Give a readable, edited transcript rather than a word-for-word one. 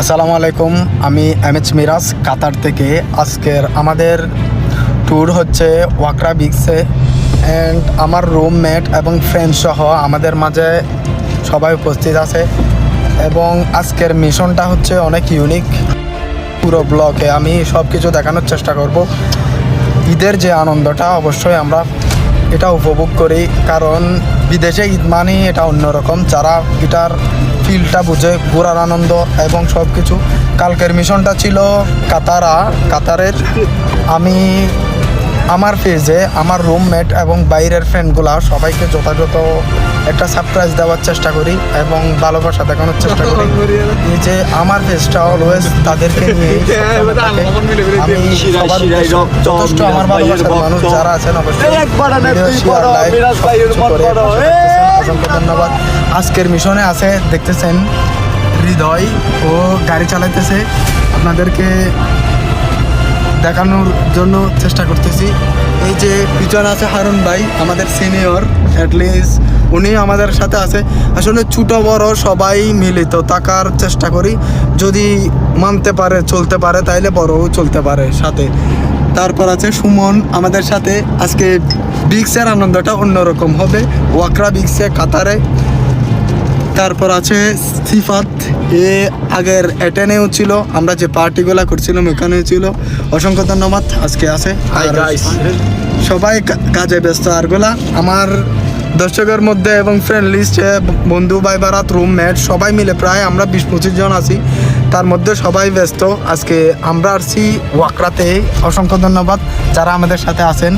আসসালামু আলাইকুম, আমি এমএচ মিরাজ কাতার থেকে। আজকের আমাদের ট্যুর হচ্ছে ওয়াকরা বিচে অ্যান্ড আমার রুমমেট এবং ফ্রেন্ড সহ আমাদের মাঝে সবাই উপস্থিত আছে এবং আজকের মিশনটা হচ্ছে অনেক ইউনিক। পুরো ব্লগে আমি সব কিছু দেখানোর চেষ্টা করব। ঈদের যে আনন্দটা অবশ্যই আমরা এটা উপভোগ করি, কারণ বিদেশে ঈদ মানে এটা অন্যরকম। যারা এটার ফিলটা বুঝে, ঘোরার আনন্দ এবং সব কিছু। কালকের মিশনটা ছিল কাতারের। আমি আমার পেজে আমার রুমমেট এবং বাইরের ফ্রেন্ডগুলা সবাইকে যথাযথ একটা সারপ্রাইজ দেওয়ার চেষ্টা করি এবং ভালোবাসা দেখানোর চেষ্টা করি। এই যে আমার পেজটা অলওয়েজ তাদেরকে নিয়ে আমি সবার যথেষ্ট আমার ভালোবাসার মানুষ যারা আছেন অবশ্যই অসংখ্য ধন্যবাদ। আজকের মিশনে আছে দেখতেছেন হৃদয়, ও গাড়ি চালাইতেছে, আপনাদেরকে দেখানোর জন্য চেষ্টা করতেছি। এই যে পিছনে আছে হারুন ভাই, আমাদের সিনিয়র, অ্যাটলিস্ট উনি আমাদের সাথে আছে। আসলে ছোটো বড় সবাই মিলিত থাকার চেষ্টা করি, যদি মানতে পারে চলতে পারে তাইলে বড়ও চলতে পারে সাথে। তারপর আছে সুমন আমাদের সাথে। আজকে বিচের আনন্দটা অন্যরকম হবে ওয়াকরা বিচে কাতারে। তারপর আছে সিফাত, এ আগের এটেনেও ছিল, আমরা যে পার্টিগুলো করছিলাম ওখানেও ছিল। অসংখ্য ধন্যবাদ। আজকে আছে সবাই কাজে ব্যস্ত। আরগুলা আমার দর্শকের মধ্যে এবং ফ্রেন্ড লিস্টে বন্ধু ভাই বারাত রুমমেট সবাই মিলে প্রায় আমরা 20-25 জন আছি, তার মধ্যে সবাই ব্যস্ত। আজকে আমরা আসছি ওয়াকরাতে। অসংখ্য ধন্যবাদ যারা আমাদের সাথে আছেন।